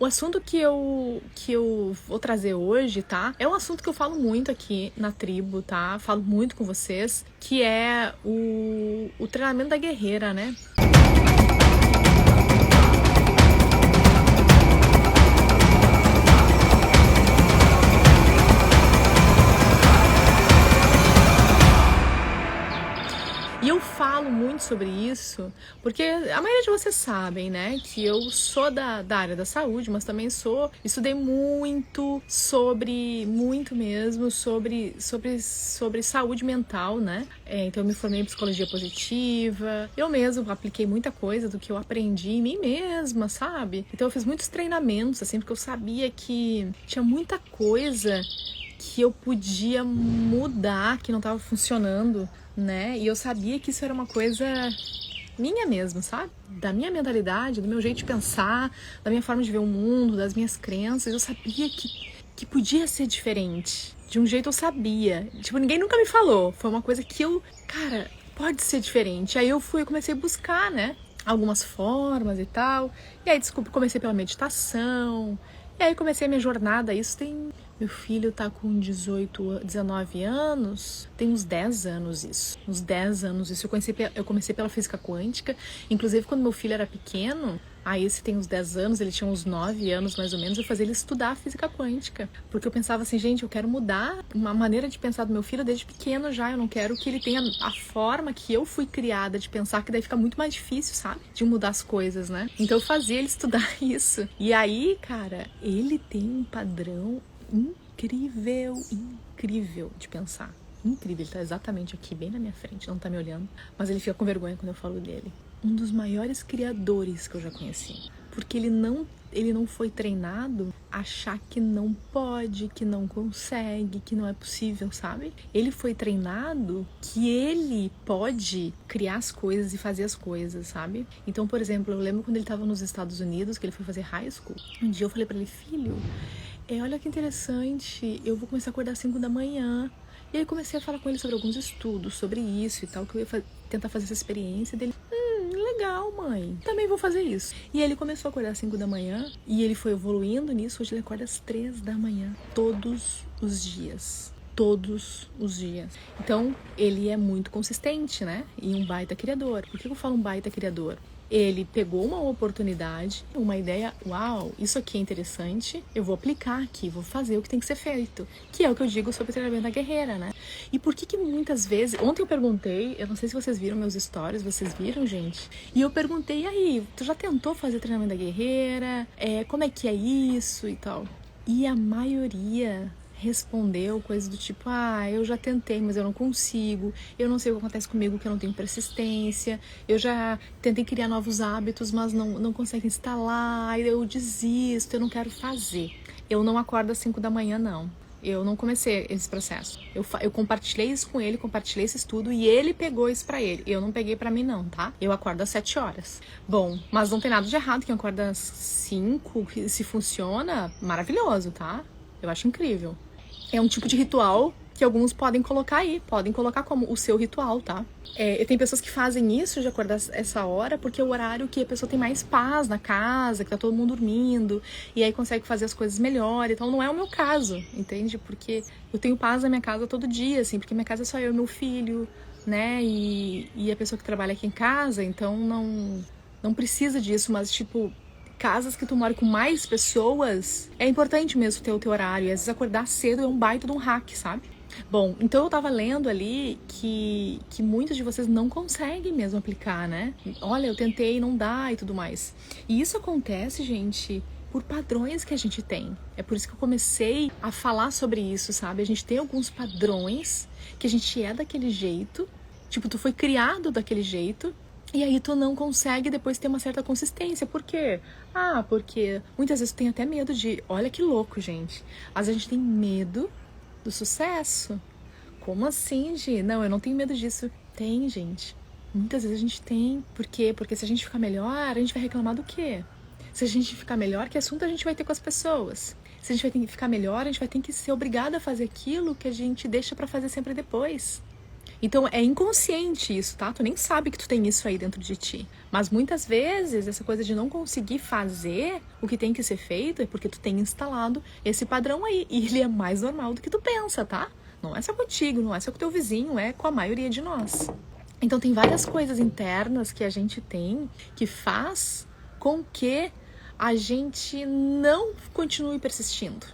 O assunto que eu vou trazer hoje, tá? É um assunto que eu falo muito aqui na tribo, tá? Falo muito com vocês, que é o treinamento da guerreira, né? E eu falo muito sobre isso porque a maioria de vocês sabem, né, que eu sou da área da saúde, mas também estudei muito muito mesmo, sobre saúde mental, né? Então eu me formei em psicologia positiva, eu mesmo apliquei muita coisa do que eu aprendi em mim mesma, sabe? Então eu fiz muitos treinamentos, assim, porque eu sabia que tinha muita coisa que eu podia mudar, que não estava funcionando, né? E eu sabia que isso era uma coisa minha mesmo, sabe? Da minha mentalidade, do meu jeito de pensar, da minha forma de ver o mundo, das minhas crenças. Eu sabia que podia ser diferente. De um jeito eu sabia. Tipo, ninguém nunca me falou. Foi uma coisa que cara, pode ser diferente. Aí eu comecei a buscar, né? Algumas formas e tal. E aí, comecei pela meditação. E aí comecei a minha jornada. Meu filho tá com 19 anos, tem uns 10 anos isso. Uns 10 anos isso. Eu comecei pela física quântica. Inclusive, quando meu filho era pequeno, aí esse tem uns 10 anos, ele tinha uns 9 anos mais ou menos, eu fazia ele estudar física quântica. Porque eu pensava assim, gente, eu quero mudar uma maneira de pensar do meu filho desde pequeno já. Eu não quero que ele tenha a forma que eu fui criada de pensar, que daí fica muito mais difícil, sabe? De mudar as coisas, né? Então eu fazia ele estudar isso. E aí, cara, ele tem um padrão incrível de pensar. Incrível, ele tá exatamente aqui, bem na minha frente, não tá me olhando, mas ele fica com vergonha quando eu falo dele. Um dos maiores criadores que eu já conheci. Porque ele não foi treinado a achar que não pode, que não consegue, que não é possível, sabe? Ele foi treinado que ele pode criar as coisas e fazer as coisas, sabe? Então, por exemplo, eu lembro quando ele tava nos Estados Unidos, que ele foi fazer high school. Um dia eu falei pra ele, filho, olha que interessante, eu vou começar a acordar às 5 da manhã. E aí comecei a falar com ele sobre alguns estudos, sobre isso e tal, que eu ia tentar fazer essa experiência dele. Legal, mãe, também vou fazer isso. E ele começou a acordar às 5 da manhã e ele foi evoluindo nisso. Hoje ele acorda às 3 da manhã, todos os dias. Todos os dias. Então, ele é muito consistente, né? E um baita criador. Por que eu falo um baita criador? Ele pegou uma oportunidade, uma ideia, uau, isso aqui é interessante, eu vou aplicar aqui, vou fazer o que tem que ser feito. Que é o que eu digo sobre o treinamento da guerreira, né? E por que muitas vezes... Ontem eu perguntei, eu não sei se vocês viram meus stories, vocês viram, gente? E eu perguntei, e aí, tu já tentou fazer treinamento da guerreira? Como é que é isso e tal? E a maioria respondeu coisas do tipo, eu já tentei, mas eu não consigo, eu não sei o que acontece comigo, que eu não tenho persistência, eu já tentei criar novos hábitos, mas não consigo instalar, eu desisto, eu não quero fazer. Eu não acordo às 5 da manhã, não. Eu não comecei esse processo. Eu compartilhei isso com ele, compartilhei esse estudo e ele pegou isso pra ele. Eu não peguei pra mim não, tá? Eu acordo às 7 horas. Bom, mas não tem nada de errado quem acorda às 5, se funciona, maravilhoso, tá? Eu acho incrível. É um tipo de ritual que alguns podem colocar aí, podem colocar como o seu ritual, tá? Tem pessoas que fazem isso de acordar essa hora porque é o horário que a pessoa tem mais paz na casa, que tá todo mundo dormindo, e aí consegue fazer as coisas melhor. Então não é o meu caso, entende? Porque eu tenho paz na minha casa todo dia, assim, porque minha casa é só eu e meu filho, né? E a pessoa que trabalha aqui em casa, então não precisa disso, mas tipo... Casas que tu mora com mais pessoas, é importante mesmo ter o teu horário. E às vezes acordar cedo é um baita de um hack, sabe? Bom, então eu tava lendo ali que muitos de vocês não conseguem mesmo aplicar, né? Olha, eu tentei, não dá e tudo mais. E isso acontece, gente, por padrões que a gente tem. É por isso que eu comecei a falar sobre isso, sabe? A gente tem alguns padrões que a gente é daquele jeito. Tipo, tu foi criado daquele jeito. E aí tu não consegue depois ter uma certa consistência. Por quê? Porque muitas vezes tu tem até medo de... Olha que louco, gente. Às vezes a gente tem medo do sucesso. Como assim, Gi? Não, eu não tenho medo disso. Tem, gente. Muitas vezes a gente tem. Por quê? Porque se a gente ficar melhor, a gente vai reclamar do quê? Se a gente ficar melhor, que assunto a gente vai ter com as pessoas? Se a gente vai ter que ficar melhor, a gente vai ter que ser obrigada a fazer aquilo que a gente deixa pra fazer sempre depois. Então é inconsciente isso, tá? Tu nem sabe que tu tem isso aí dentro de ti. Mas muitas vezes essa coisa de não conseguir fazer o que tem que ser feito é porque tu tem instalado esse padrão aí. E ele é mais normal do que tu pensa, tá? Não é só contigo, não é só com o teu vizinho, é com a maioria de nós. Então tem várias coisas internas que a gente tem que faz com que a gente não continue persistindo.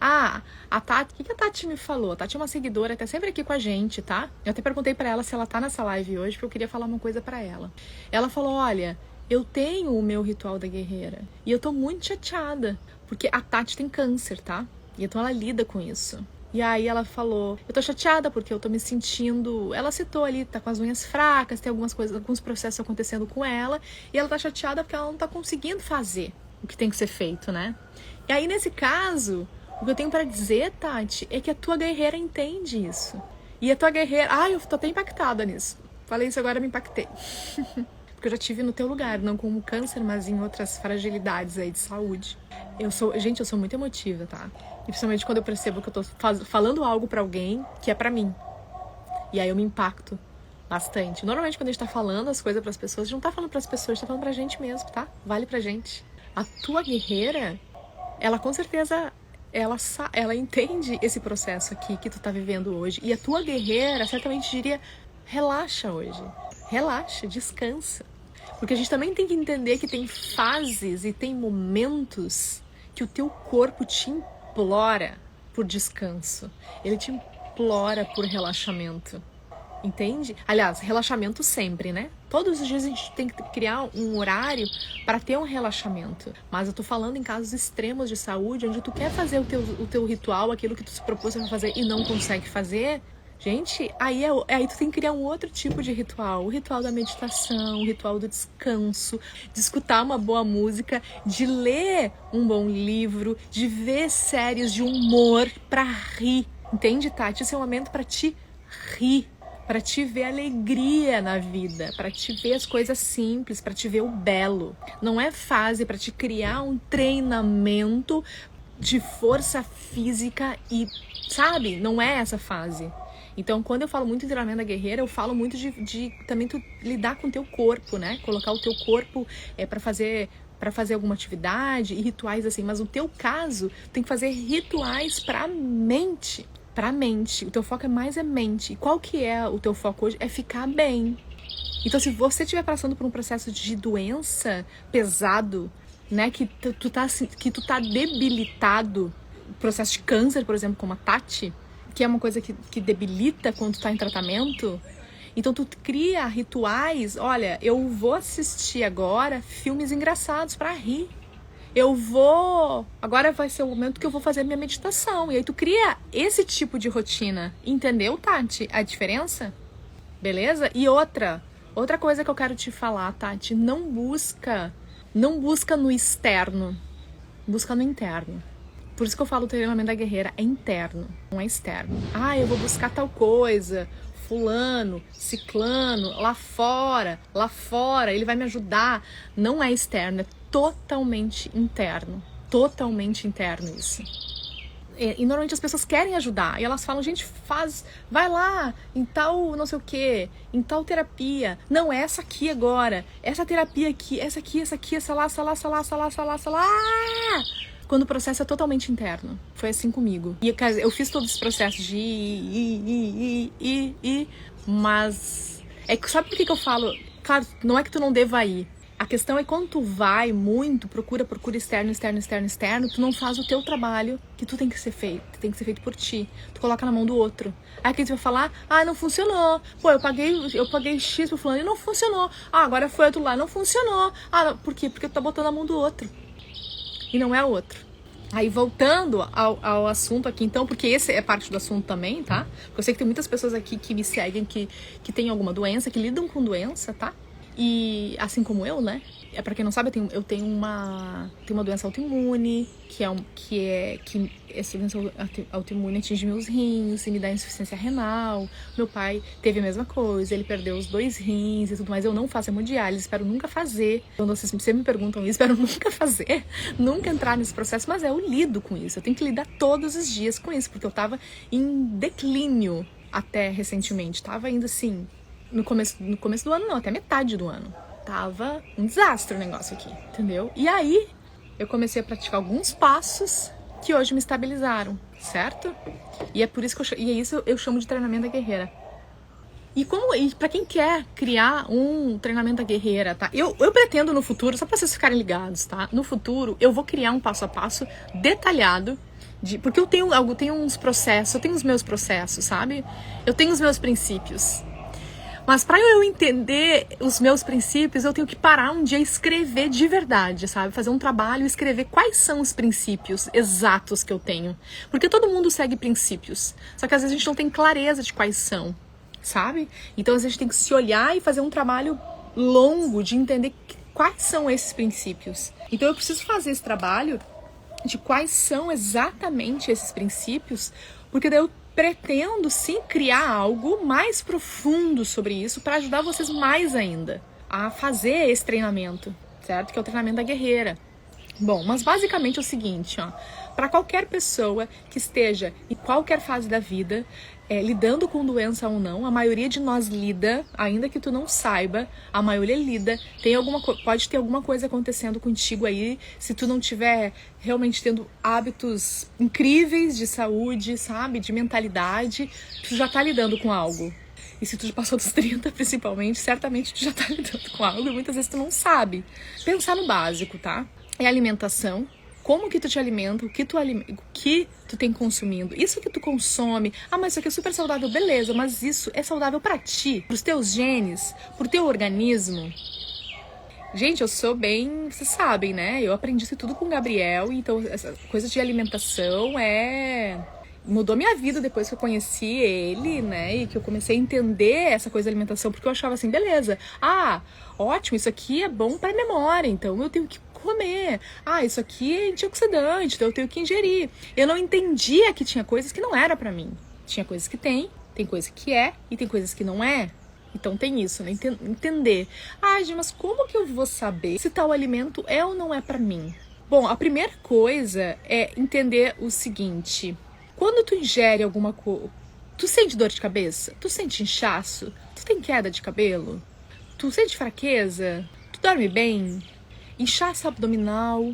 Ah, a Tati, o que a Tati me falou? A Tati é uma seguidora, tá sempre aqui com a gente, tá? Eu até perguntei pra ela se ela tá nessa live hoje, porque eu queria falar uma coisa pra ela. Ela falou, olha, eu tenho o meu ritual da guerreira e eu tô muito chateada, porque a Tati tem câncer, tá? E então ela lida com isso. E aí ela falou, eu tô chateada porque eu tô me sentindo... Ela citou ali, tá com as unhas fracas, tem algumas coisas, alguns processos acontecendo com ela, e ela tá chateada porque ela não tá conseguindo fazer o que tem que ser feito, né? E aí, nesse caso, o que eu tenho pra dizer, Tati, é que a tua guerreira entende isso. E a tua guerreira... eu tô até impactada nisso. Falei isso agora, me impactei. Porque eu já tive no teu lugar, não como câncer, mas em outras fragilidades aí de saúde. Gente, eu sou muito emotiva, tá? E principalmente quando eu percebo que eu tô falando algo pra alguém que é pra mim. E aí eu me impacto bastante. Normalmente quando a gente tá falando as coisas pras pessoas, a gente não tá falando pras pessoas, a gente tá falando pra gente mesmo, tá? Vale pra gente. A tua guerreira, ela com certeza, ela entende esse processo aqui que tu tá vivendo hoje. E a tua guerreira certamente diria, relaxa hoje. Relaxa, descansa. Porque a gente também tem que entender que tem fases e tem momentos que o teu corpo te implora por descanso. Ele te implora por relaxamento. Entende? Aliás, relaxamento sempre, né? Todos os dias a gente tem que criar um horário para ter um relaxamento. Mas eu tô falando em casos extremos de saúde, onde tu quer fazer o teu ritual, aquilo que tu se propôs a fazer e não consegue fazer. Gente, aí tu tem que criar um outro tipo de ritual. O ritual da meditação, o ritual do descanso, de escutar uma boa música, de ler um bom livro, de ver séries de humor pra rir. Entende, Tati? Esse é um momento pra te rir, pra te ver alegria na vida, pra te ver as coisas simples, pra te ver o belo. Não é fase pra te criar um treinamento de força física e, sabe? Não é essa fase. Então, quando eu falo muito em treinamento da guerreira, eu falo muito de também tu lidar com o teu corpo, né? Colocar o teu corpo para fazer alguma atividade e rituais assim. Mas no teu caso, tem que fazer rituais pra mente. Pra mente. O teu foco é mente. E qual que é o teu foco hoje? É ficar bem. Então, se você estiver passando por um processo de doença pesado, né? Que tu tá debilitado, processo de câncer, por exemplo, como a Tati, que é uma coisa que debilita quando tu tá em tratamento. Então tu cria rituais, olha, eu vou assistir agora filmes engraçados pra rir. Agora vai ser o momento que eu vou fazer minha meditação. E aí tu cria esse tipo de rotina. Entendeu, Tati, a diferença? Beleza? E outra coisa que eu quero te falar, Tati, não busca no externo, busca no interno. Por isso que eu falo o treinamento da guerreira é interno, não é externo. Eu vou buscar tal coisa, fulano, ciclano, lá fora, ele vai me ajudar. Não é externo, é totalmente interno isso. E normalmente as pessoas querem ajudar, e elas falam, gente, vai lá em tal não sei o que, em tal terapia. Não, é essa aqui agora, essa terapia aqui, essa lá. Quando o processo é totalmente interno. Foi assim comigo. E eu fiz todo esse processo de mas... sabe por que eu falo? Claro, não é que tu não deva ir. A questão é quando tu vai muito, procura externo, tu não faz o teu trabalho que tu tem que ser feito por ti. Tu coloca na mão do outro. Aí quem tu vai falar, não funcionou. Pô, eu paguei X pro fulano e não funcionou. Agora foi outro lá, não funcionou. Por quê? Porque tu tá botando na mão do outro. E não é o outro. Aí voltando ao assunto aqui então, porque esse é parte do assunto também, tá? Porque eu sei que tem muitas pessoas aqui que me seguem, que têm alguma doença, que lidam com doença, tá? E assim como eu, né? Pra quem não sabe, eu tenho uma doença autoimune, que essa doença autoimune atinge meus rins e me dá insuficiência renal. Meu pai teve a mesma coisa, ele perdeu os 2 rins e tudo mais. Eu não faço hemodiálise, espero nunca fazer. Quando vocês sempre me perguntam isso, espero nunca fazer, nunca entrar nesse processo, mas eu lido com isso. Eu tenho que lidar todos os dias com isso, porque eu tava em declínio até recentemente. Tava indo assim, no começo do ano não, até metade do ano. Tava um desastre o negócio aqui, entendeu? E aí, eu comecei a praticar alguns passos que hoje me estabilizaram, certo? E é por isso que eu chamo de treinamento da guerreira. E para quem quer criar um treinamento da guerreira, tá? Eu pretendo no futuro, só para vocês ficarem ligados, tá? No futuro, eu vou criar um passo a passo detalhado, porque eu tenho uns processos, eu tenho os meus processos, sabe? Eu tenho os meus princípios. Mas para eu entender os meus princípios, eu tenho que parar um dia e escrever de verdade, sabe? Fazer um trabalho e escrever quais são os princípios exatos que eu tenho. Porque todo mundo segue princípios, só que às vezes a gente não tem clareza de quais são, sabe? Então a gente tem que se olhar e fazer um trabalho longo de entender quais são esses princípios. Então eu preciso fazer esse trabalho de quais são exatamente esses princípios, porque daí eu pretendo sim criar algo mais profundo sobre isso para ajudar vocês mais ainda a fazer esse treinamento, certo? Que é o treinamento da guerreira. Bom, mas basicamente é o seguinte, ó, para qualquer pessoa que esteja em qualquer fase da vida, lidando com doença ou não, a maioria de nós lida, ainda que tu não saiba, a maioria lida, pode ter alguma coisa acontecendo contigo aí, se tu não tiver realmente tendo hábitos incríveis de saúde, sabe, de mentalidade, tu já tá lidando com algo. E se tu já passou dos 30, principalmente, certamente tu já tá lidando com algo e muitas vezes tu não sabe. Pensar no básico, tá? É alimentação. Como que tu te alimenta, o que tu tem consumindo, isso que tu consome. Ah, mas isso aqui é super saudável, beleza, mas isso é saudável pra ti, pros teus genes, pro teu organismo. Gente, eu sou bem, vocês sabem, né? Eu aprendi isso tudo com o Gabriel, então essa coisa de alimentação mudou minha vida depois que eu conheci ele, né? E que eu comecei a entender essa coisa de alimentação, porque eu achava assim, beleza, ótimo, isso aqui é bom pra memória, então eu tenho que comer. Isso aqui é antioxidante, então eu tenho que ingerir. Eu não entendia que tinha coisas que não era pra mim. Tinha coisas que tem coisa que é e tem coisas que não é. Então tem isso, né? Entender. Gente, mas como que eu vou saber se tal alimento é ou não é pra mim? Bom, a primeira coisa é entender o seguinte. Quando tu ingere alguma coisa, tu sente dor de cabeça? Tu sente inchaço? Tu tem queda de cabelo? Tu sente fraqueza? Tu dorme bem? Inchaço abdominal,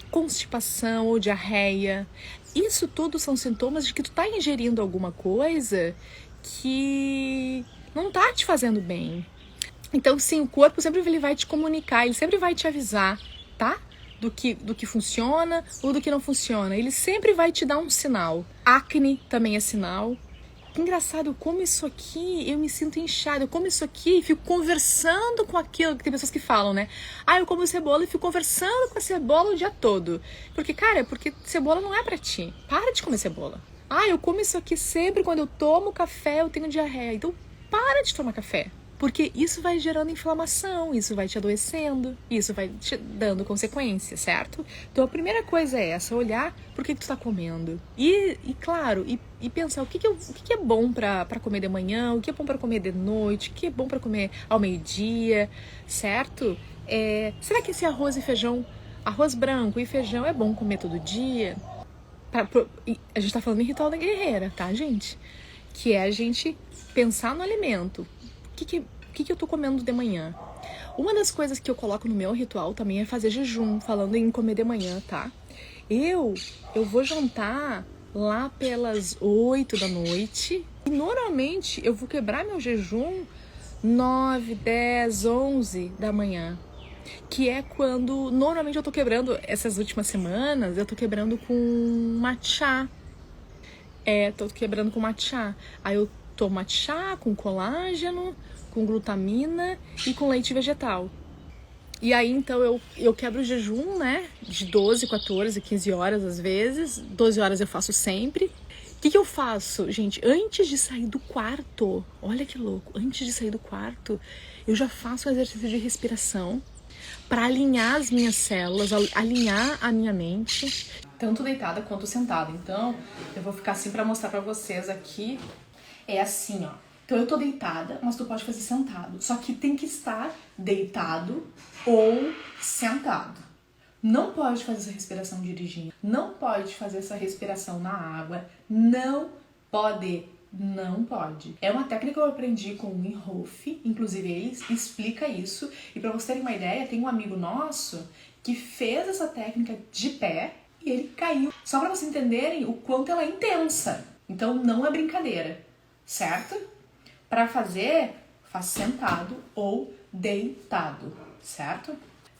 constipação ou diarreia. Isso tudo são sintomas de que tu tá ingerindo alguma coisa que não tá te fazendo bem. Então, sim, o corpo sempre ele vai te comunicar, ele sempre vai te avisar, tá? Do que funciona ou do que não funciona. Ele sempre vai te dar um sinal. Acne também é sinal. Que engraçado, eu como isso aqui, eu me sinto inchada. Eu como isso aqui e fico conversando com aquilo. Tem pessoas que falam, né? Eu como cebola e fico conversando com a cebola o dia todo. Porque cebola não é pra ti. Para de comer cebola. Eu como isso aqui sempre, quando eu tomo café eu tenho diarreia. Então para de tomar café. Porque isso vai gerando inflamação, isso vai te adoecendo, isso vai te dando consequências, certo? Então a primeira coisa é essa, olhar por que tu tá comendo. E claro, e pensar o que é bom pra comer de manhã, o que é bom pra comer de noite, o que é bom pra comer ao meio-dia, certo? Será que esse arroz branco e feijão é bom comer todo dia? A gente tá falando em ritual da guerreira, tá, gente? Que é a gente pensar no alimento. O que eu tô comendo de manhã? Uma das coisas que eu coloco no meu ritual também é fazer jejum, falando em comer de manhã, tá? Eu vou jantar lá pelas 8 da noite e normalmente eu vou quebrar meu jejum 9, 10, 11 da manhã. Que é quando, normalmente eu tô quebrando, essas últimas semanas, eu tô quebrando com matcha. Tô quebrando com matcha. Aí eu tomo matcha com colágeno, com glutamina e com leite vegetal. E aí, então, eu quebro o jejum, né? De 12, 14, 15 horas às vezes. 12 horas eu faço sempre. O que eu faço, gente? Antes de sair do quarto, olha que louco. Antes de sair do quarto, eu já faço um exercício de respiração para alinhar as minhas células, alinhar a minha mente. Tanto deitada quanto sentada. Então, eu vou ficar assim para mostrar para vocês aqui. É assim, ó. Então eu tô deitada, mas tu pode fazer sentado. Só que tem que estar deitado ou sentado. Não pode fazer essa respiração dirigindo. Não pode fazer essa respiração na água. Não pode Não pode. É uma técnica que eu aprendi com o Wim Hof, inclusive ele explica isso. E para vocês terem uma ideia, tem um amigo nosso que fez essa técnica de pé e ele caiu. Só para vocês entenderem o quanto ela é intensa. Então não é brincadeira, certo? Para fazer, faz sentado ou deitado, certo?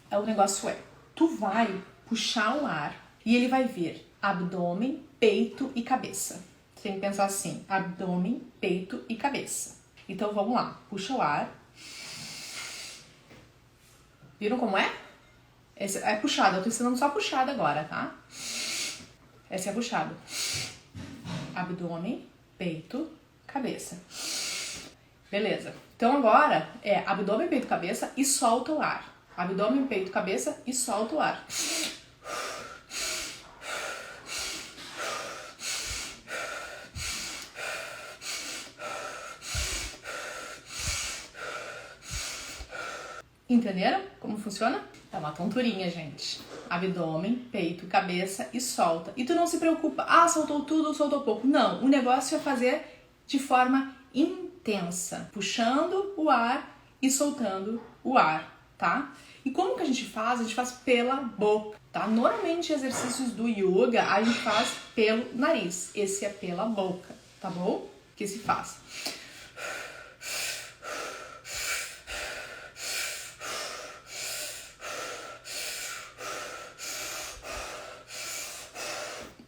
O negócio é, tu vai puxar o ar e ele vai vir abdômen, peito e cabeça. Você tem que pensar assim, abdômen, peito e cabeça. Então vamos lá, puxa o ar. Viram como é? Esse é puxada, eu tô ensinando só puxada agora, tá? Essa é a puxada. Abdômen, peito, cabeça. Beleza. Então agora é abdômen, peito, cabeça e solta o ar. Abdômen, peito, cabeça e solta o ar. Entenderam como funciona? É uma tonturinha, gente. Abdômen, peito, cabeça e solta. E tu não se preocupa, soltou tudo ou soltou pouco. Não, o negócio é fazer de forma intensa, puxando o ar e soltando o ar, tá? E como que a gente faz? A gente faz pela boca, tá? Normalmente exercícios do yoga a gente faz pelo nariz. Esse é pela boca, tá bom? Que se faz.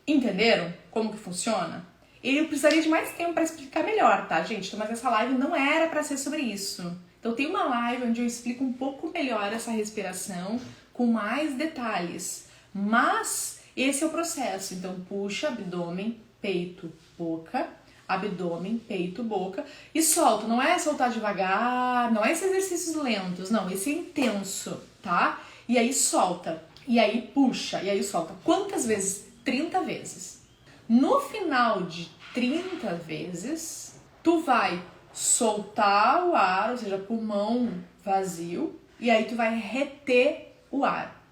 Entenderam como que funciona? Eu precisaria de mais tempo para explicar melhor, tá, gente? Mas essa live não era para ser sobre isso. Então tem uma live onde eu explico um pouco melhor essa respiração com mais detalhes. Mas esse é o processo. Então puxa, abdômen, peito, boca, abdômen, peito, boca e solta. Não é soltar devagar, não é esses exercícios lentos, não. Esse é intenso, tá? E aí solta, e aí puxa, e aí solta. Quantas vezes? 30 vezes. No final de 30 vezes, tu vai soltar o ar, ou seja, pulmão vazio, e aí tu vai reter o ar.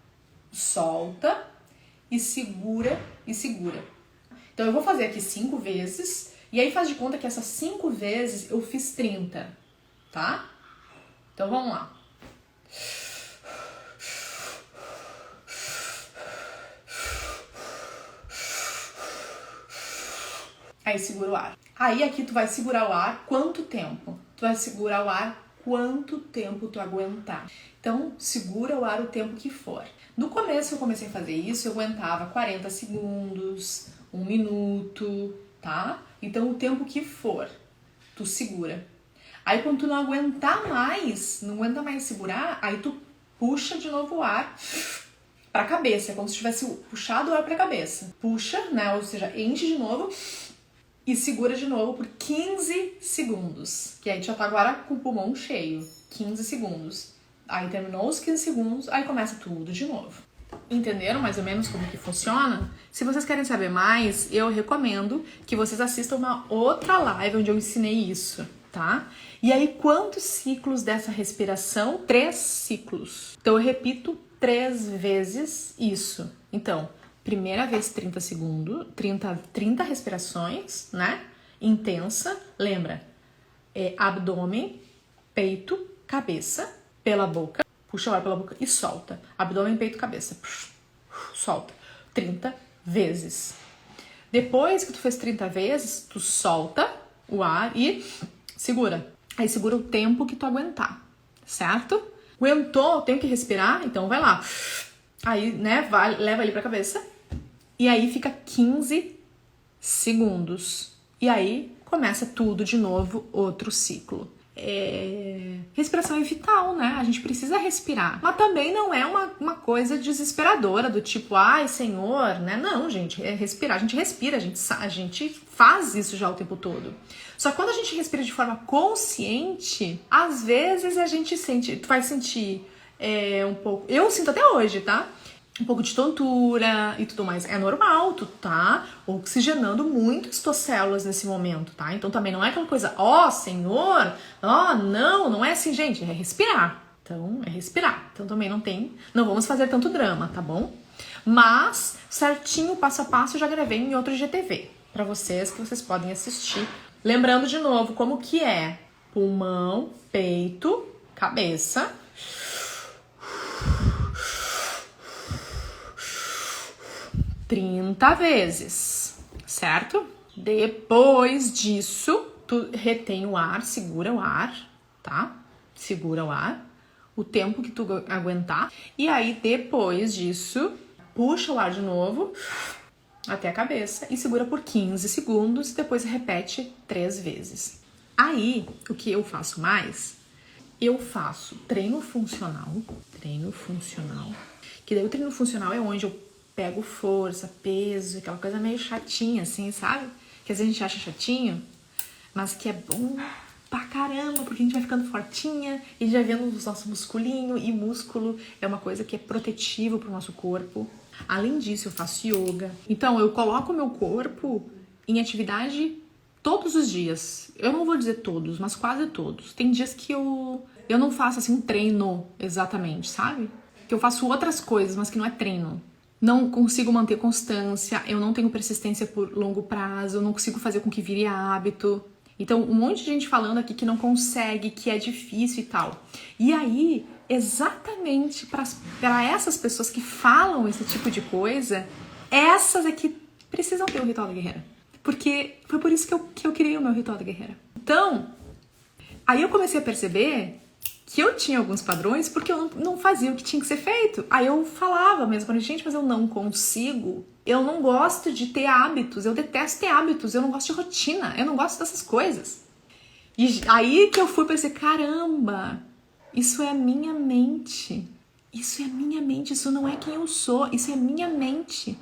Solta e segura e segura. Então eu vou fazer aqui 5 vezes, e aí faz de conta que essas 5 vezes eu fiz 30, tá? Então vamos lá. Aí segura o ar. Aí aqui tu vai segurar o ar quanto tempo? Tu vai segurar o ar quanto tempo tu aguentar. Então, segura o ar o tempo que for. No começo eu comecei a fazer isso, eu aguentava 40 segundos, 1 minuto, tá? Então, o tempo que for, tu segura. Aí quando tu não aguentar mais, não aguenta mais segurar, aí tu puxa de novo o ar pra cabeça, é como se tivesse puxado o ar pra cabeça. Puxa, né? Ou seja, enche de novo e segura de novo por 15 segundos. Que aí já tá agora com o pulmão cheio. 15 segundos. Aí terminou os 15 segundos, aí começa tudo de novo. Entenderam mais ou menos como que funciona? Se vocês querem saber mais, eu recomendo que vocês assistam uma outra live onde eu ensinei isso, tá? E aí, quantos ciclos dessa respiração? 3 ciclos. Então, eu repito 3 vezes isso. Então, primeira vez 30 segundos, 30 respirações, né? Intensa. Lembra? Abdômen, peito, cabeça, pela boca. Puxa o ar pela boca e solta. Abdômen, peito, cabeça. Solta. 30 vezes. Depois que tu fez 30 vezes, tu solta o ar e segura. Aí segura o tempo que tu aguentar, certo? Aguentou, tem que respirar, então vai lá. Aí, né, leva ele pra cabeça. E aí fica 15 segundos. E aí começa tudo de novo, outro ciclo. Respiração é vital, né? A gente precisa respirar. Mas também não é uma coisa desesperadora, do tipo, ai, senhor, né? Não, gente, é respirar. A gente respira, a gente faz isso já o tempo todo. Só que quando a gente respira de forma consciente, às vezes a gente sente, tu vai sentir um pouco... Eu sinto até hoje, tá? Um pouco de tontura e tudo mais. É normal, tu tá oxigenando muito as tuas células nesse momento, tá? Então também não é aquela coisa, senhor, não é assim, gente, é respirar. Então, é respirar. Então também não vamos fazer tanto drama, tá bom? Mas, certinho, passo a passo, eu já gravei em outro IGTV pra vocês, que vocês podem assistir Lembrando de novo como que é pulmão, peito, cabeça. 30 vezes, certo? Depois disso, tu retém o ar, segura o ar, tá? Segura o ar, o tempo que tu aguentar. E aí, depois disso, puxa o ar de novo até a cabeça e segura por 15 segundos e depois repete 3 vezes. Aí, o que eu faço mais? Eu faço treino funcional, que daí o treino funcional é onde eu pego força, peso, aquela coisa meio chatinha assim, sabe? Que às vezes a gente acha chatinho, mas que é bom pra caramba, porque a gente vai ficando fortinha e a gente vai vendo o nosso musculinho, e músculo é uma coisa que é protetivo pro nosso corpo. Além disso, eu faço yoga. Então, eu coloco o meu corpo em atividade todos os dias. Eu não vou dizer todos, mas quase todos. Tem dias que eu não faço assim um treino exatamente, sabe? Que eu faço outras coisas, mas que não é treino. Não consigo manter constância, eu não tenho persistência por longo prazo, eu não consigo fazer com que vire hábito. Então, um monte de gente falando aqui que não consegue, que é difícil e tal. E aí, exatamente para essas pessoas que falam esse tipo de coisa, essas é que precisam ter o Ritual da Guerreira. Porque foi por isso que eu criei o meu Ritual da Guerreira. Então, aí eu comecei a perceber que eu tinha alguns padrões porque eu não fazia o que tinha que ser feito. Aí eu falava mesmo pra gente, mas eu não consigo. Eu não gosto de ter hábitos, eu detesto ter hábitos, eu não gosto de rotina, eu não gosto dessas coisas. E aí que eu fui pensar, caramba, isso é a minha mente. Isso é a minha mente, isso não é quem eu sou, isso é a minha mente.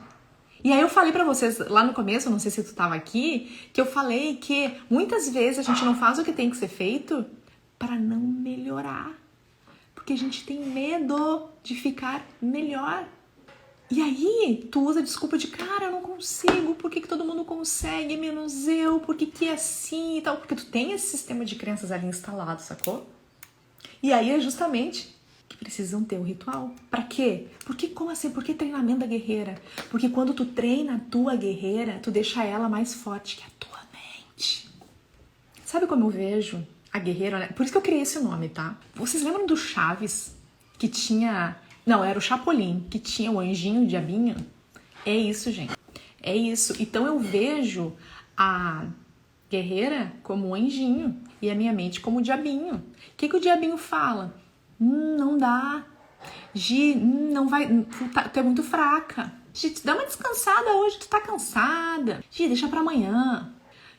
E aí eu falei pra vocês lá no começo, não sei se tu tava aqui, que eu falei que muitas vezes a gente não faz o que tem que ser feito para não melhorar. Porque a gente tem medo de ficar melhor. E aí tu usa a desculpa de, cara, eu não consigo, por que todo mundo consegue, menos eu, por que é assim e tal? Porque tu tem esse sistema de crenças ali instalado, sacou? E aí é justamente que precisam ter o ritual. Pra quê? Porque como assim? Por que treinamento da guerreira? Porque quando tu treina a tua guerreira, tu deixa ela mais forte que a tua mente. Sabe como eu vejo a guerreira? Né? Por isso que eu criei esse nome, tá? Vocês lembram do Chaves? Que tinha... Não, era o Chapolin, que tinha o anjinho e o diabinho. É isso, gente. É isso. Então eu vejo a guerreira como um anjinho e a minha mente como o diabinho. O que o diabinho fala? Não dá. Gi, não vai... Tu é muito fraca. Gi, te dá uma descansada hoje, tu tá cansada. Gi, deixa pra amanhã.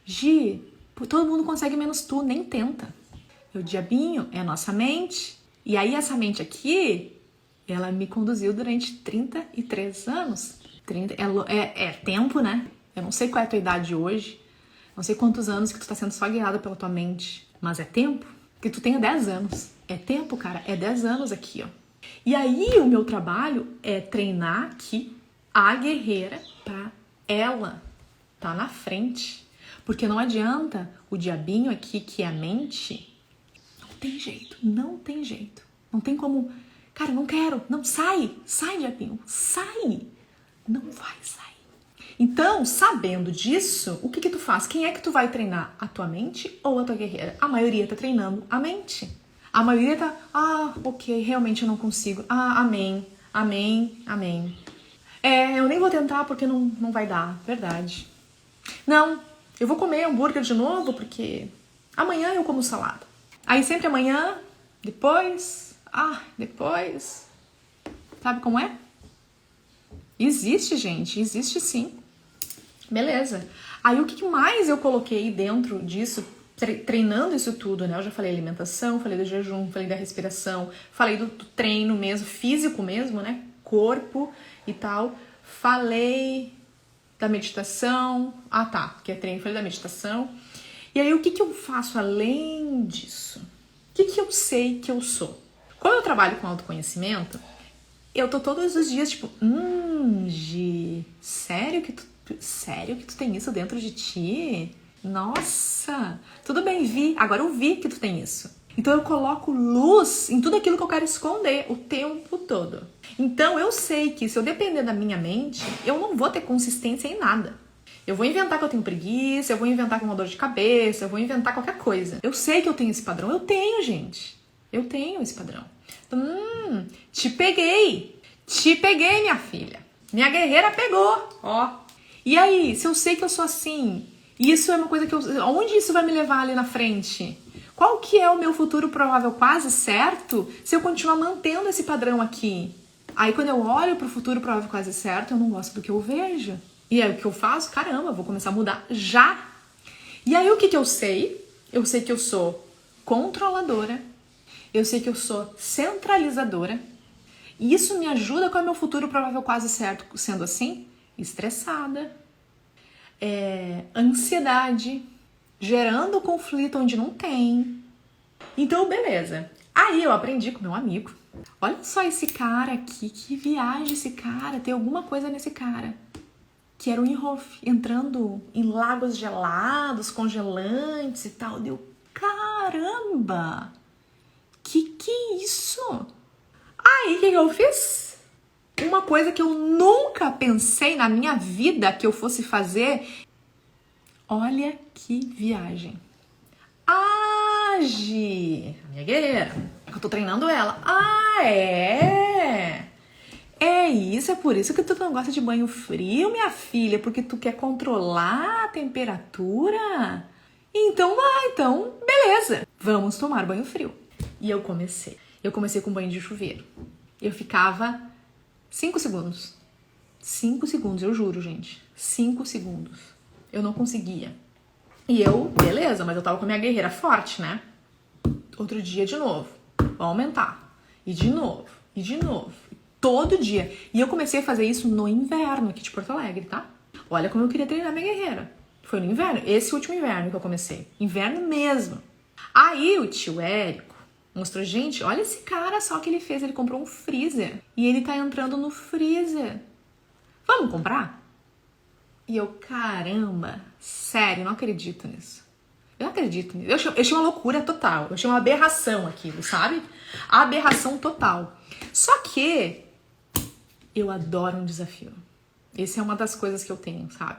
Gi, todo mundo consegue menos tu, nem tenta. E o diabinho é a nossa mente. E aí essa mente aqui... Ela me conduziu durante 33 anos. É tempo, né? Eu não sei qual é a tua idade hoje. Não sei quantos anos que tu tá sendo só guiada pela tua mente. Mas é tempo que tu tenha 10 anos. É tempo, cara. É 10 anos aqui, ó. E aí o meu trabalho é treinar aqui a guerreira pra ela tá na frente. Porque não adianta o diabinho aqui, que é a mente. Não tem jeito. Não tem jeito. Não tem como... Cara, não quero. Não, sai, diabinho, sai. Não vai sair. Então, sabendo disso, o que tu faz? Quem é que tu vai treinar? A tua mente ou a tua guerreira? A maioria tá treinando a mente. A maioria tá, ok, realmente eu não consigo. Amém. Eu nem vou tentar porque não vai dar, verdade. Não, eu vou comer hambúrguer de novo porque amanhã eu como salada. Aí sempre amanhã, depois... depois... Sabe como é? Existe, gente. Existe sim. Beleza. Aí o que mais eu coloquei dentro disso, treinando isso tudo, né? Eu já falei alimentação, falei do jejum, falei da respiração, falei do treino mesmo, físico mesmo, né? Corpo e tal. Falei da meditação. Que é treino. Falei da meditação. E aí o que eu faço além disso? O que eu sei que eu sou? Quando eu trabalho com autoconhecimento, eu tô todos os dias tipo, Gi, sério que tu tem isso dentro de ti? Nossa, tudo bem, vi, agora eu vi que tu tem isso. Então eu coloco luz em tudo aquilo que eu quero esconder o tempo todo. Então eu sei que se eu depender da minha mente, eu não vou ter consistência em nada. Eu vou inventar que eu tenho preguiça, eu vou inventar que eu tenho dor de cabeça, eu vou inventar qualquer coisa. Eu sei que eu tenho esse padrão. Eu tenho, gente. Eu tenho esse padrão. Então, te peguei. Te peguei, minha filha. Minha guerreira pegou, ó. E aí, se eu sei que eu sou assim, isso é uma coisa que eu... Onde isso vai me levar ali na frente? Qual que é o meu futuro provável quase certo se eu continuar mantendo esse padrão aqui? Aí quando eu olho pro futuro provável quase certo, eu não gosto do que eu vejo. E aí o que eu faço? Caramba, vou começar a mudar já. E aí o que eu sei? Eu sei que eu sou controladora. Eu sei que eu sou centralizadora. E isso me ajuda com o meu futuro provável quase certo, sendo assim, estressada, ansiedade, gerando conflito onde não tem. Então, beleza. Aí eu aprendi com meu amigo. Olha só esse cara aqui, que viagem esse cara, tem alguma coisa nesse cara. Que era o Inhofe, entrando em lagos gelados, congelantes e tal. Deu, caramba! Que é isso? Aí, o que eu fiz? Uma coisa que eu nunca pensei na minha vida que eu fosse fazer. Olha que viagem. Age! Minha guerreira. Eu tô treinando ela. É isso, é por isso que tu não gosta de banho frio, minha filha, porque tu quer controlar a temperatura? Então beleza, vamos tomar banho frio. E eu comecei com banho de chuveiro. Eu ficava 5 segundos. 5 segundos, eu juro, gente. 5 segundos. Eu não conseguia. E eu, beleza, mas eu tava com a minha guerreira forte, né? Outro dia de novo. Vou aumentar. E de novo. Todo dia. E eu comecei a fazer isso no inverno aqui de Porto Alegre, tá? Olha como eu queria treinar minha guerreira. Foi no inverno. Esse último inverno que eu comecei. Inverno mesmo. Aí o tio Érico mostrou, gente, olha esse cara só que ele fez. Ele comprou um freezer. E ele tá entrando no freezer. Vamos comprar? E eu, caramba, sério, não acredito nisso. Eu não acredito nisso. Eu achei uma loucura total. Eu achei uma aberração aquilo, sabe? Aberração total. Só que eu adoro um desafio. Essa é uma das coisas que eu tenho, sabe?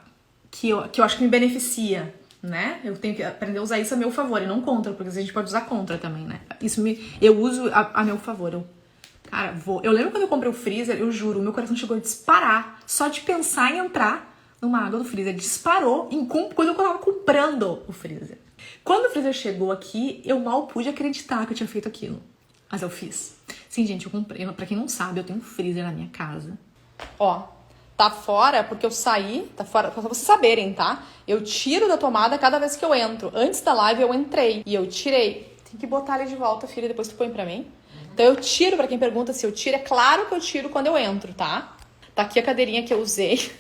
Que eu acho que me beneficia, né? Eu tenho que aprender a usar isso a meu favor e não contra, porque a gente pode usar contra também, né? Eu uso a meu favor. Eu lembro quando eu comprei o freezer, eu juro, o meu coração chegou a disparar só de pensar em entrar numa água do freezer. Disparou quando eu tava comprando o freezer. Quando o freezer chegou aqui, eu mal pude acreditar que eu tinha feito aquilo. Mas eu fiz. Sim, gente, eu comprei. Pra quem não sabe, eu tenho um freezer na minha casa. Ó, tá fora porque eu saí. Tá fora, pra vocês saberem, tá? Eu tiro da tomada cada vez que eu entro. Antes da live eu entrei e eu tirei. Tem que botar ele de volta, filha, depois tu põe pra mim. Então eu tiro, pra quem pergunta se eu tiro, é claro que eu tiro quando eu entro, tá? Tá aqui a cadeirinha que eu usei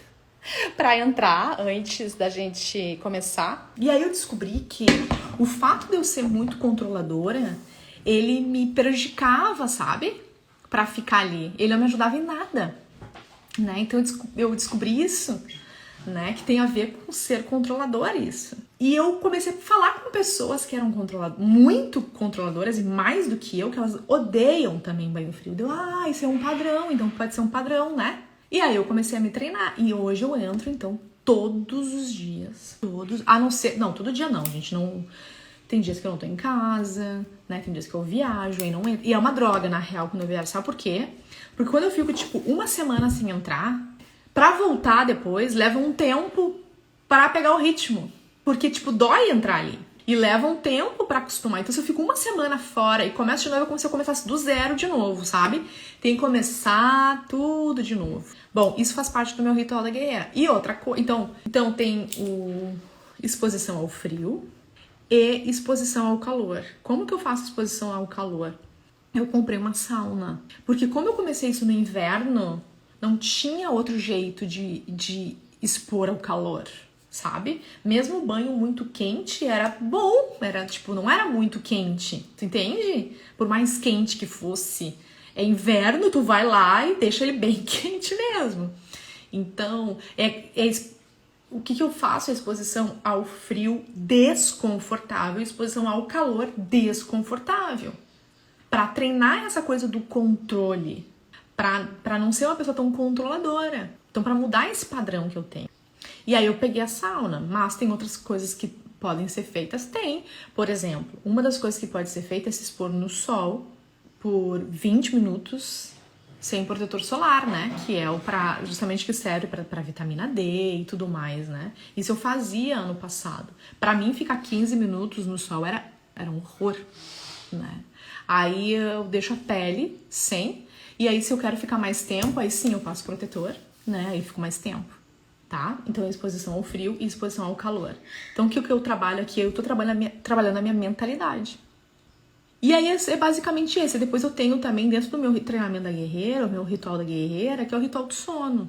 pra entrar antes da gente começar. E aí eu descobri que o fato de eu ser muito controladora, ele me prejudicava, sabe? Pra ficar ali. Ele não me ajudava em nada, né? Então eu descobri isso, né? Que tem a ver com ser controlador isso. E eu comecei a falar com pessoas que eram muito controladoras e mais do que eu, que elas odeiam também banho frio. Isso é um padrão, então pode ser um padrão, né? E aí eu comecei a me treinar. E hoje eu entro, então, todos os dias. A não ser... Não, todo dia não, gente. Não... Tem dias que eu não tô em casa, né? Tem dias que eu viajo, aí não entro. E é uma droga, na real, quando eu viajo. Sabe por quê? Porque quando eu fico, tipo, uma semana sem entrar, pra voltar depois, leva um tempo pra pegar o ritmo. Porque, tipo, dói entrar ali. E leva um tempo pra acostumar. Então, se eu fico uma semana fora e começo de novo, é como se eu começasse do zero de novo, sabe? Tem que começar tudo de novo. Bom, isso faz parte do meu ritual da guerreira. E outra coisa... Então tem exposição ao frio e exposição ao calor. Como que eu faço exposição ao calor? Eu comprei uma sauna. Porque como eu comecei isso no inverno, não tinha outro jeito de expor ao calor, sabe? Mesmo o banho muito quente era bom, não era muito quente, tu entende? Por mais quente que fosse, é inverno, tu vai lá e deixa ele bem quente mesmo. Então, o que eu faço? A exposição ao frio desconfortável, exposição ao calor desconfortável. Pra treinar essa coisa do controle, pra não ser uma pessoa tão controladora. Então, pra mudar esse padrão que eu tenho. E aí eu peguei a sauna, mas tem outras coisas que podem ser feitas? Tem. Por exemplo, uma das coisas que pode ser feita é se expor no sol por 20 minutos sem protetor solar, né? Que é justamente que serve para vitamina D e tudo mais, né? Isso eu fazia ano passado. Para mim, ficar 15 minutos no sol era um horror, né? Aí eu deixo a pele sem, e aí se eu quero ficar mais tempo, aí sim eu passo protetor, né? Aí fico mais tempo, tá? Então é exposição ao frio e exposição ao calor. Então o que eu trabalho aqui? Eu tô trabalhando a minha mentalidade. E aí é basicamente esse. Depois eu tenho também dentro do meu treinamento da guerreira, o meu ritual da guerreira, que é o ritual do sono.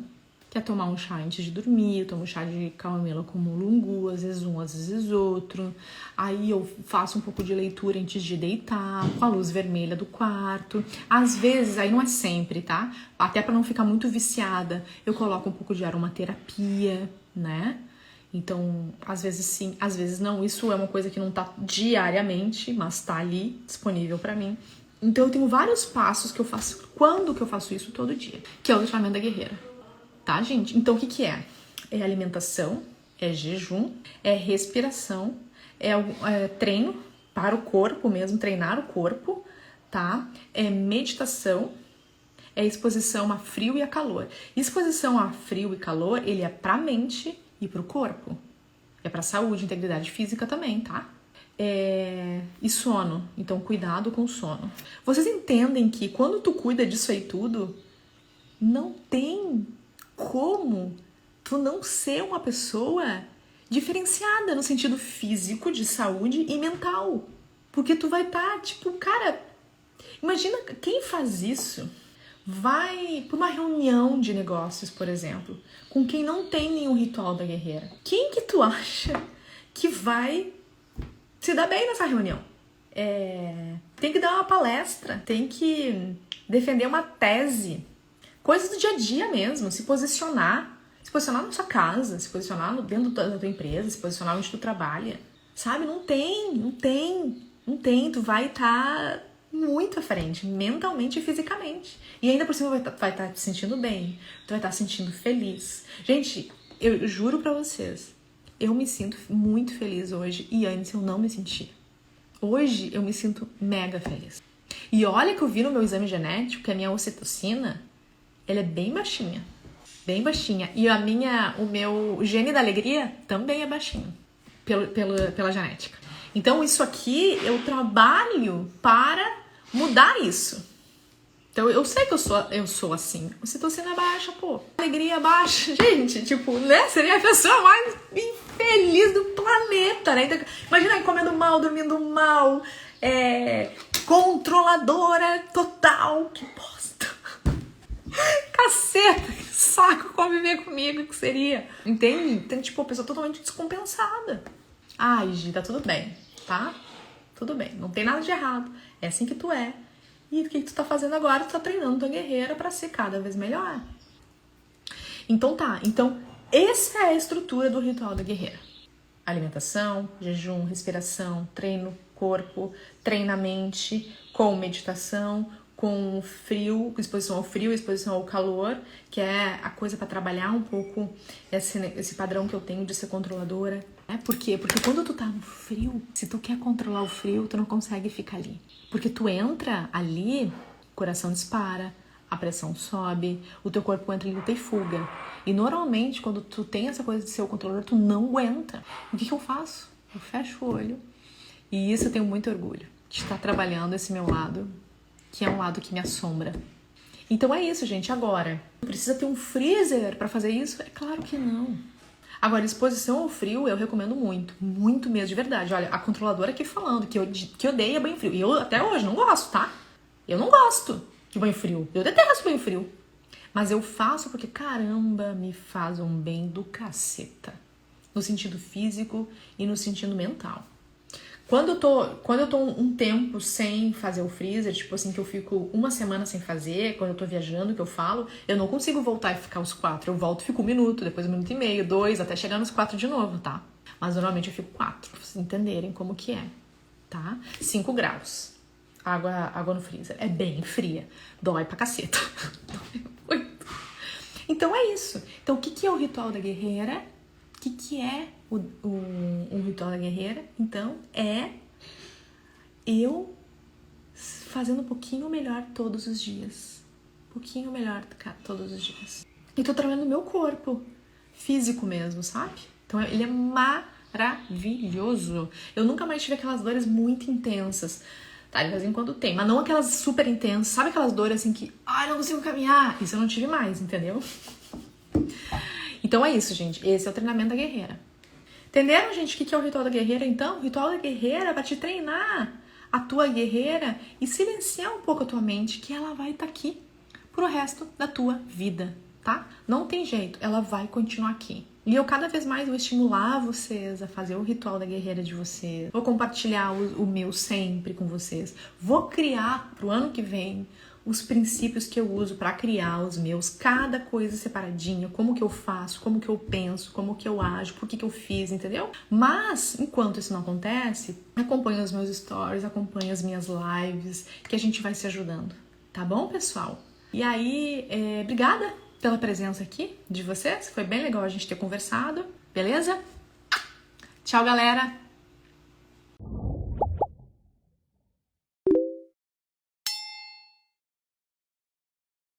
Que é tomar um chá antes de dormir, eu tomo um chá de camomila com mulungu, às vezes um, às vezes outro. Aí eu faço um pouco de leitura antes de deitar, com a luz vermelha do quarto. Às vezes, aí não é sempre, tá? Até pra não ficar muito viciada, eu coloco um pouco de aromaterapia, né? Então, às vezes sim, às vezes não. Isso é uma coisa que não tá diariamente, mas tá ali, disponível pra mim. Então, eu tenho vários passos que eu faço. Quando que eu faço isso? Todo dia. Que é o treinamento da guerreira. Tá, gente? Então, o que que é? É alimentação, é jejum, é respiração, é treino para o corpo mesmo, treinar o corpo, tá? É meditação, é exposição a frio e a calor. Exposição a frio e calor, ele é pra mente e pro corpo. É pra saúde, integridade física também, tá? E sono. Então, cuidado com o sono. Vocês entendem que quando tu cuida disso aí tudo, não tem como tu não ser uma pessoa diferenciada no sentido físico, de saúde e mental. Porque tu vai estar, tipo, cara, imagina quem faz isso vai para uma reunião de negócios, por exemplo, com quem não tem nenhum ritual da guerreira. Quem que tu acha que vai se dar bem nessa reunião? Tem que dar uma palestra, tem que defender uma tese, coisas do dia a dia mesmo, se posicionar na sua casa, se posicionar dentro da tua empresa, se posicionar onde tu trabalha, sabe? Não tem, tu vai estar muito à frente, mentalmente e fisicamente. E ainda por cima vai estar te sentindo bem, tu vai estar se sentindo feliz. Gente, eu juro pra vocês, eu me sinto muito feliz hoje e antes eu não me sentia. Hoje eu me sinto mega feliz. E olha que eu vi no meu exame genético que a minha ocitocina, ela é bem baixinha. Bem baixinha. E o meu gene da alegria também é baixinho. Pela genética. Então isso aqui, eu trabalho para mudar isso. Então eu sei que eu sou assim. Ocitocina baixa, pô. Alegria baixa. Gente, tipo, né? Seria a pessoa mais infeliz do planeta, né? Então, imagina aí comendo mal, dormindo mal, controladora total. Que bosta. Caceta, que saco conviver comigo que seria. Entende? Então, tipo, a pessoa totalmente descompensada. Ai, Gi, tá tudo bem, tá? Tudo bem, não tem nada de errado. É assim que tu é. E o que tu tá fazendo agora? Tu tá treinando tua guerreira pra ser cada vez melhor. Então tá, essa é a estrutura do ritual da guerreira. Alimentação, jejum, respiração, treino, corpo, treina a mente, com meditação, com frio, exposição ao frio, exposição ao calor, que é a coisa para trabalhar um pouco esse padrão que eu tenho de ser controladora. Por quê? Porque quando tu tá no frio, se tu quer controlar o frio, tu não consegue ficar ali. Porque tu entra ali, o coração dispara, a pressão sobe, o teu corpo entra em luta e fuga. E normalmente, quando tu tem essa coisa de ser o controlador, tu não aguenta. O que eu faço? Eu fecho o olho. E isso eu tenho muito orgulho, de estar trabalhando esse meu lado, que é um lado que me assombra. Então é isso, gente. Agora, precisa ter um freezer para fazer isso? É claro que não. Agora, exposição ao frio eu recomendo muito. Muito mesmo, de verdade. Olha, a controladora aqui falando que odeia banho frio. E eu até hoje não gosto, tá? Eu não gosto de banho frio. Eu detesto banho frio. Mas eu faço porque, caramba, me faz um bem do caceta. No sentido físico e no sentido mental. Quando eu tô um tempo sem fazer o freezer, tipo assim, que eu fico uma semana sem fazer, quando eu tô viajando, que eu falo, eu não consigo voltar e ficar os 4. Eu volto e fico 1 minuto, depois 1 minuto e meio, 2, até chegar nos 4 de novo, tá? Mas normalmente eu fico 4, pra vocês entenderem como que é, tá? 5 graus. Água no freezer. É bem fria. Dói pra caceta. Dói muito. Então é isso. Então o que é o ritual da guerreira? O que é o ritual da guerreira? Então, é eu fazendo um pouquinho melhor todos os dias. Um pouquinho melhor todos os dias. E tô trabalhando o meu corpo físico mesmo, sabe? Então, ele é maravilhoso. Eu nunca mais tive aquelas dores muito intensas. Tá, de vez em quando tem, mas não aquelas super intensas. Sabe aquelas dores assim que, ai, não consigo caminhar? Isso eu não tive mais, entendeu? Então é isso, gente. Esse é o treinamento da guerreira. Entenderam, gente, o que é o ritual da guerreira, então? O ritual da guerreira vai te treinar a tua guerreira e silenciar um pouco a tua mente, que ela vai estar aqui pro resto da tua vida, tá? Não tem jeito, ela vai continuar aqui. E eu cada vez mais vou estimular vocês a fazer o ritual da guerreira de vocês. Vou compartilhar o meu sempre com vocês. Vou criar pro ano que vem os princípios que eu uso para criar os meus, cada coisa separadinha, como que eu faço, como que eu penso, como que eu ajo, por que eu fiz, entendeu? Mas, enquanto isso não acontece, acompanhe os meus stories, acompanhe as minhas lives, que a gente vai se ajudando, tá bom, pessoal? E aí, obrigada pela presença aqui de vocês, foi bem legal a gente ter conversado, beleza? Tchau, galera!